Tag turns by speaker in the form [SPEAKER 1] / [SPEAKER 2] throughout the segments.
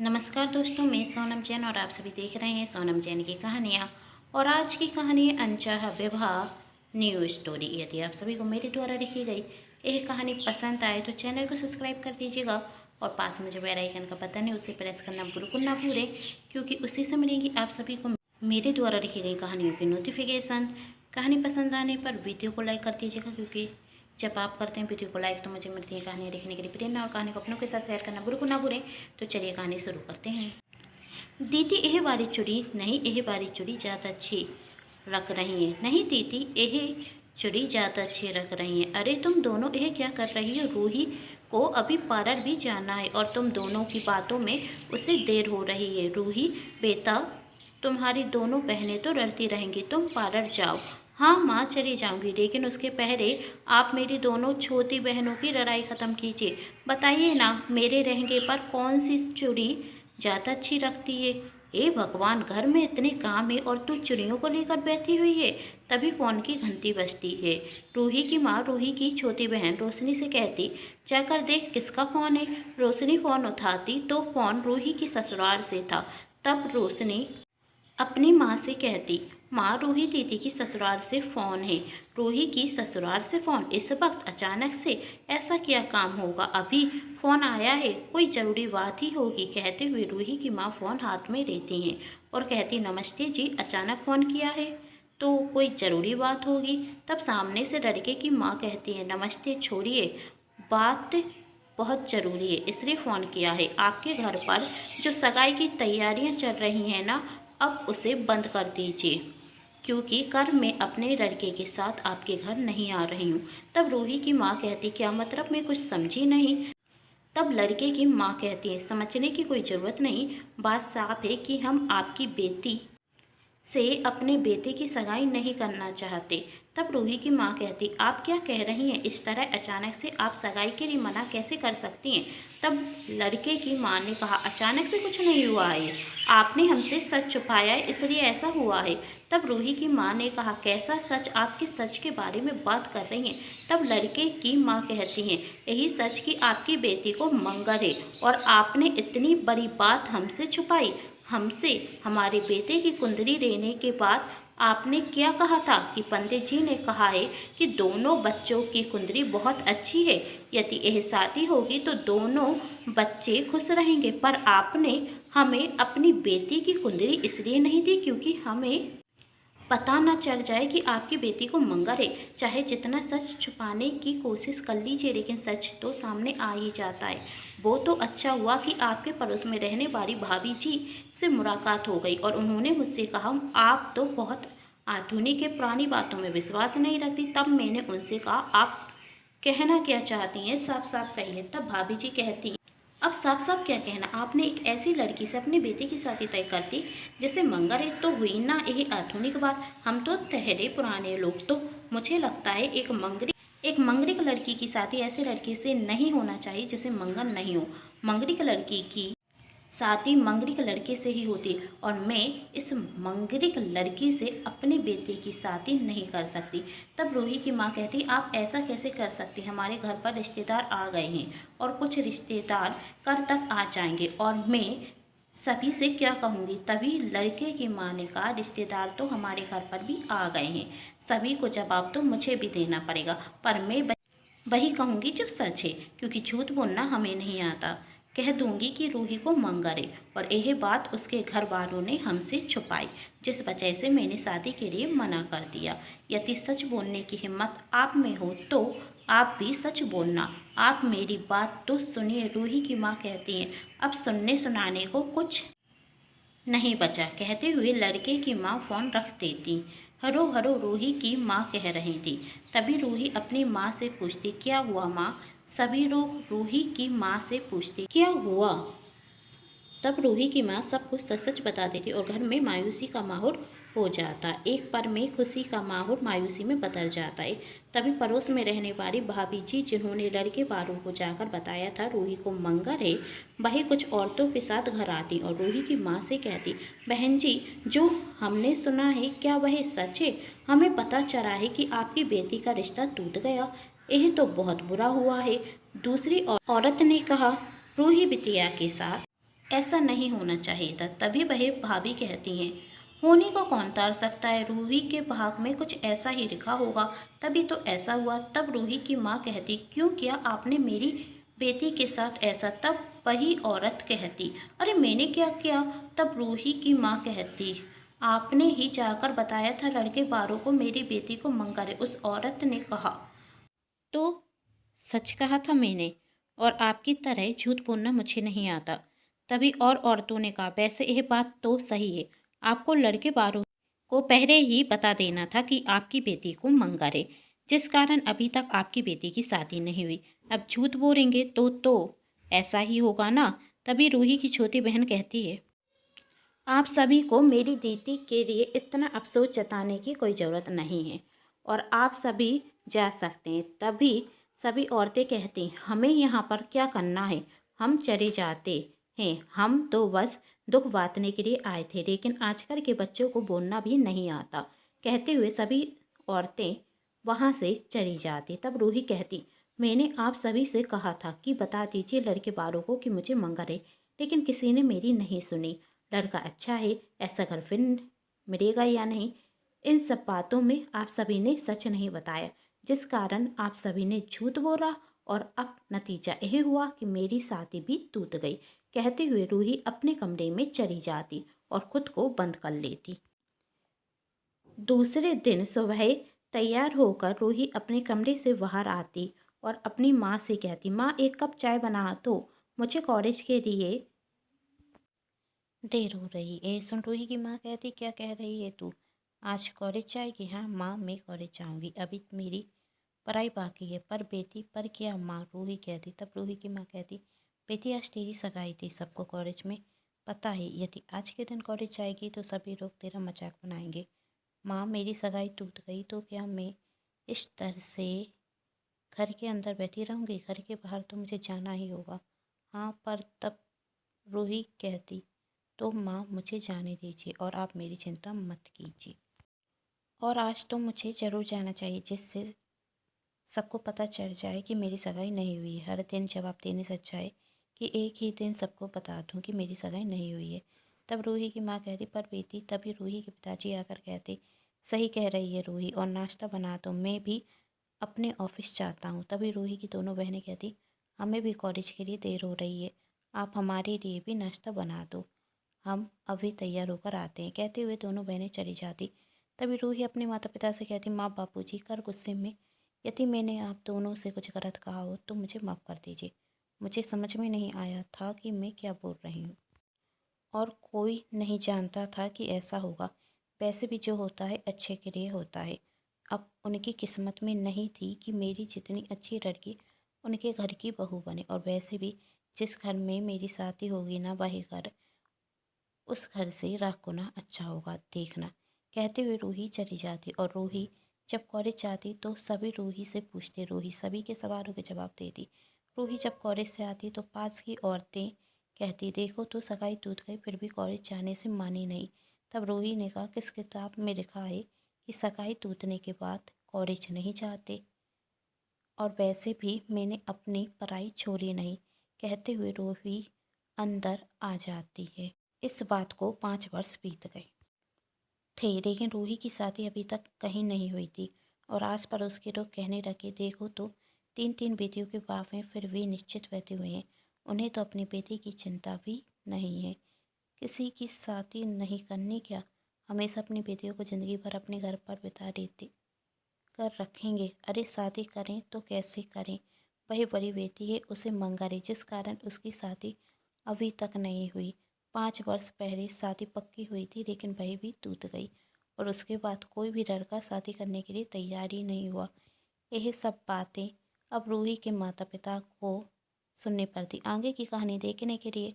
[SPEAKER 1] नमस्कार दोस्तों, मैं सोनम जैन और आप सभी देख रहे हैं सोनम जैन की कहानियाँ। और आज की कहानी अनचाहा विवाह न्यू स्टोरी। यदि आप सभी को मेरे द्वारा लिखी गई यह कहानी पसंद आए तो चैनल को सब्सक्राइब कर दीजिएगा और पास में जो बेल आइकन का बटन है उसे प्रेस करना बिल्कुल ना भूलें, क्योंकि उसी से मिलेगी आप सभी को मेरे द्वारा लिखी गई कहानियों की नोटिफिकेशन। कहानी पसंद आने पर वीडियो को लाइक कर दीजिएगा, क्योंकि जब आप करते हैं वीडियो को लाइक तो मुझे मिलती है कहानियाँ लिखने के लिए प्रेरणा, और कहानी को अपनों के साथ शेयर करना बिल्कुल ना भूलें। तो चलिए कहानी शुरू करते हैं। दीदी यह बारी चुड़ी नहीं, यह बारी चुड़ी ज़्यादा अच्छी रख रही हैं। नहीं दीदी, यह चुड़ी ज़्यादा अच्छी रख रही हैं। अरे तुम दोनों यह क्या कर रही हो? रूही को अभी पार्लर भी जाना है और तुम दोनों की बातों में उसे देर हो रही है। रूही बेटा, तुम्हारी दोनों बहनें तो डरती रहेंगी, तुम पार्लर जाओ। हाँ माँ, चली जाऊंगी, लेकिन उसके पहले आप मेरी दोनों छोटी बहनों की लड़ाई ख़त्म कीजिए। बताइए ना, मेरे लहंगे पर कौन सी चूड़ी ज़्यादा अच्छी रखती है? हे भगवान, घर में इतने काम है और तू चूड़ियों को लेकर बैठी हुई है। तभी फ़ोन की घंटी बजती है। रूही की माँ रूही की छोटी बहन रोशनी से कहती, जाकर देख किसका फ़ोन है। रोशनी फ़ोन उठाती तो फ़ोन रूही की ससुराल से था। तब रोशनी अपनी माँ से कहती, माँ रूही दीदी की ससुराल से फ़ोन है। रूही की ससुराल से फ़ोन इस वक्त अचानक से? ऐसा क्या काम होगा? अभी फ़ोन आया है, कोई ज़रूरी बात ही होगी। कहते हुए रूही की माँ फ़ोन हाथ में लेती हैं और कहती, नमस्ते जी, अचानक फ़ोन किया है तो कोई ज़रूरी बात होगी। तब सामने से लड़के की माँ कहती है, नमस्ते, छोड़िए, बात बहुत ज़रूरी है इसलिए फ़ोन किया है। आपके घर पर जो सगाई की तैयारियां चल रही हैं ना, अब उसे बंद कर दीजिए, क्योंकि कल मैं अपने लड़के के साथ आपके घर नहीं आ रही हूँ। तब रूही की माँ कहती, क्या मतलब? मैं कुछ समझी नहीं। तब लड़के की माँ कहती है, समझने की कोई ज़रूरत नहीं, बात साफ है कि हम आपकी बेटी से अपने बेटे की सगाई नहीं करना चाहते। तब रूही की माँ कहती, आप क्या कह रही हैं? इस तरह अचानक से आप सगाई के लिए मना कैसे कर सकती हैं? तब लड़के की माँ ने कहा, अचानक से कुछ नहीं हुआ है, आपने हमसे सच छुपाया है इसलिए ऐसा हुआ है। तब रूही की माँ ने कहा, कैसा सच? आप किस सच के बारे में बात कर रही हैं? तब लड़के की माँ कहती हैं, यही सच कि आपकी बेटी को मंगल है और आपने इतनी बड़ी बात हमसे छुपाई। हमसे हमारे बेटे की कुंडली लेने के बाद आपने क्या कहा था कि पंडित जी ने कहा है कि दोनों बच्चों की कुंडली बहुत अच्छी है, यदि यह शादी होगी तो दोनों बच्चे खुश रहेंगे। पर आपने हमें अपनी बेटी की कुंडली इसलिए नहीं दी क्योंकि हमें पता न चल जाए कि आपकी बेटी को मंगल है। चाहे जितना सच छुपाने की कोशिश कर लीजिए, लेकिन सच तो सामने आ ही जाता है। वो तो अच्छा हुआ कि आपके पड़ोस में रहने वाली भाभी जी से मुलाकात हो गई और उन्होंने मुझसे कहा, आप तो बहुत आधुनिक है, पुरानी बातों में विश्वास नहीं रखती। तब मैंने उनसे कहा, आप कहना क्या चाहती हैं, साफ साफ कहिए। तब भाभी जी कहती, अब साफ साफ क्या कहना? आपने एक ऐसी लड़की से अपने बेटे की शादी तय कर दी जिसे मंगल है, तो हुई ना यही आधुनिक बात? हम तो ठहरे पुराने लोग, तो मुझे लगता है एक मंगलिक लड़की की शादी ऐसे लड़के से नहीं होना चाहिए जिसे मंगल नहीं हो। मंगलिक लड़की की शादी मंगलिक लड़के से ही होती और मैं इस मंगलिक लड़की से अपने बेटे की शादी नहीं कर सकती। तब रूही की माँ कहती, आप ऐसा कैसे कर सकती? हमारे घर पर रिश्तेदार आ गए हैं और कुछ रिश्तेदार कल तक आ जाएंगे और मैं सभी से क्या कहूँगी? तभी लड़के की माँ ने कहा, रिश्तेदार तो हमारे घर पर भी आ गए हैं, सभी को जवाब तो मुझे भी देना पड़ेगा, पर मैं वही कहूँगी जो सच है, क्योंकि झूठ बोलना हमें नहीं आता। कह दूंगी कि रूही को मंगल है और यह बात उसके घर वालों ने हमसे छुपाई, जिस वजह से मैंने शादी के लिए मना कर दिया। यदि सच बोलने की हिम्मत आप में हो तो आप भी सच बोलना। आप मेरी बात तो सुनिए। रूही की माँ कहती हैं, अब सुनने सुनाने को कुछ नहीं बचा। कहते हुए लड़के की माँ फ़ोन रख देती। हरो हरो रूही की माँ कह रही थी। तभी रूही अपनी माँ से पूछती, क्या हुआ माँ? सभी लोग रूही की माँ से पूछते, क्या हुआ? तब रूही की माँ सब कुछ सच सच बता देती और घर में मायूसी का माहौल हो जाता। एक पल में खुशी का माहौल मायूसी में बदल जाता है। तभी पड़ोस में रहने वाली भाभी जी, जिन्होंने लड़के वालों को जाकर बताया था रूही को मंगल है, वही कुछ औरतों के साथ घर आती और रूही की माँ से कहती, बहन जी, जो हमने सुना है क्या वह सच है? हमें पता चला है कि आपकी बेटी का रिश्ता टूट गया। यह तो बहुत बुरा हुआ है। दूसरी औरत ने कहा, रूही बिटिया के साथ ऐसा नहीं होना चाहिए था। तभी वह भाभी कहती हैं, होने को कौन तार सकता है, रूही के भाग में कुछ ऐसा ही लिखा होगा, तभी तो ऐसा हुआ। तब रूही की माँ कहती, क्यों किया आपने मेरी बेटी के साथ ऐसा? तब वही औरत कहती, अरे मैंने क्या किया? तब रूही की माँ कहती, आपने ही जाकर बताया था लड़के बारों को मेरी बेटी को मंगा रहे। उस औरत ने कहा, तो सच कहा था मैंने, और आपकी तरह झूठ बोलना मुझे नहीं आता। तभी और औरतों ने कहा, वैसे यह बात तो सही है, आपको लड़के बारों को पहले ही बता देना था कि आपकी बेटी को मंगा रहे, जिस कारण अभी तक आपकी बेटी की शादी नहीं हुई। अब झूठ बोलेंगे तो ऐसा ही होगा ना। तभी रूही की छोटी बहन कहती है, आप सभी को मेरी दीदी के लिए इतना अफसोस जताने की कोई ज़रूरत नहीं है और आप सभी जा सकते हैं। तभी सभी औरतें कहती, हमें यहाँ पर क्या करना है, हम चले जाते हैं, हम तो बस दुख बांटने के लिए आए थे, लेकिन आजकल के बच्चों को बोलना भी नहीं आता। कहते हुए सभी औरतें वहाँ से चली जाती। तब रूही कहती, मैंने आप सभी से कहा था कि बता दीजिए लड़के बारों को कि मुझे मंगा रहे, लेकिन किसी ने मेरी नहीं सुनी। लड़का अच्छा है, ऐसा गर्लफ्रेंड मिलेगा या नहीं, इन सब बातों में आप सभी ने सच नहीं बताया, जिस कारण आप सभी ने झूठ बोला और अब नतीजा यह हुआ कि मेरी शादी भी टूट गई। कहते हुए रूही अपने कमरे में चली जाती और खुद को बंद कर लेती। दूसरे दिन सुबह तैयार होकर रूही अपने कमरे से बाहर आती और अपनी माँ से कहती, माँ एक कप चाय बना दो, मुझे कॉलेज के लिए देर हो रही है। सुन रूही की माँ कहती, क्या कह रही है तू, आज कॉलेज जाएगी? हाँ माँ, मैं कॉलेज जाऊँगी, अभी मेरी पढ़ाई बाकी है। पर बेटी, पर क्या माँ, रूही कहती। तब रूही की माँ कहती, बेटी आज तेरी सगाई थी, सबको कॉलेज में पता है, यदि आज के दिन कॉलेज जाएगी तो सभी लोग तेरा मजाक बनाएंगे। माँ, मेरी सगाई टूट गई तो क्या मैं इस तरह से घर के अंदर बैठी रहूँगी? घर के बाहर तो मुझे जाना ही होगा। हाँ, पर तब रूही कहती, तो माँ मुझे जाने दीजिए और आप मेरी चिंता मत कीजिए, और आज तो मुझे ज़रूर जाना चाहिए, जिससे सबको पता चल जाए कि मेरी सगाई नहीं हुई है। हर दिन जवाब देने से अच्छा है कि एक ही दिन सबको बता दूं कि मेरी सगाई नहीं हुई है। तब रूही की माँ कहती, पर बेटी। तभी रूही के पिताजी आकर कहते, सही कह रही है रूही, और नाश्ता बना दो, मैं भी अपने ऑफिस जाता हूँ। तभी रूही की दोनों बहनें कहती, हमें भी कॉलेज के लिए देर हो रही है, आप हमारे लिए भी नाश्ता बना दो, हम अभी तैयार होकर आते हैं। कहते हुए दोनों बहनें चली जाती। तभी रूही अपने माता पिता से कहती, माँ बापूजी, कर गुस्से में यदि मैंने आप दोनों से कुछ गलत कहा हो तो मुझे माफ़ कर दीजिए। मुझे समझ में नहीं आया था कि मैं क्या बोल रही हूँ, और कोई नहीं जानता था कि ऐसा होगा। वैसे भी जो होता है अच्छे के लिए होता है। अब उनकी किस्मत में नहीं थी कि मेरी जितनी अच्छी लड़की उनके घर की बहू बने, और वैसे भी जिस घर में मेरी शादी होगी ना, वही घर उस घर से राख गुना अच्छा होगा, देखना। कहते हुए रूही चली जाती, और रूही जब कॉलेज जाती तो सभी रूही से पूछते, रूही सभी के सवालों के जवाब देती। रूही जब कॉलेज से आती तो पास की औरतें कहती, देखो तो सगाई टूट गई फिर भी कॉलेज जाने से मानी नहीं। तब रूही ने कहा, किस किताब में लिखा है कि सगाई टूटने के बाद कॉलेज नहीं जाते, और वैसे भी मैंने अपनी पढ़ाई छोड़ी नहीं। कहते हुए रूही अंदर आ जाती है। इस बात को 5 वर्ष बीत गए थे, लेकिन रूही की शादी अभी तक कहीं नहीं हुई थी, और आस पड़ोस के लोग कहने लगे, देखो तो 3 बेटियों के बाप हैं, फिर भी निश्चित बैठे हुए हैं, उन्हें तो अपनी बेटी की चिंता भी नहीं है। किसी की शादी नहीं करनी क्या, हमेशा अपनी बेटियों को ज़िंदगी भर अपने घर पर बिता देते कर रखेंगे। अरे शादी करें तो कैसे करें, वही बड़ी बेटी है, उसे मंगा रही, जिस कारण उसकी शादी अभी तक नहीं हुई। 5 वर्ष पहले शादी पक्की हुई थी, लेकिन वही भी टूट गई, और उसके बाद कोई भी लड़का शादी करने के लिए तैयार ही नहीं हुआ। यह सब बातें अब रूही के माता पिता को सुननी पड़ती। आगे की कहानी देखने के लिए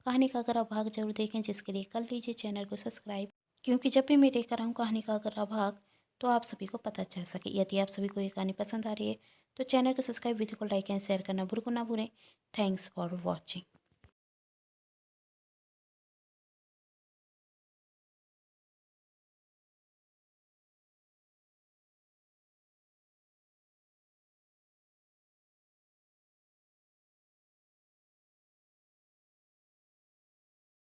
[SPEAKER 1] कहानी का अगला भाग जरूर देखें, जिसके लिए कर लीजिए चैनल को सब्सक्राइब, क्योंकि जब भी मैं लेकर आऊँ कहानी का अगला भाग तो आप सभी को पता चल सके। यदि आप सभी को ये कहानी पसंद आ रही है तो चैनल को सब्सक्राइब, वीडियो को लाइक एंड शेयर करना बिल्कुल ना भूलें। Thanks for watching.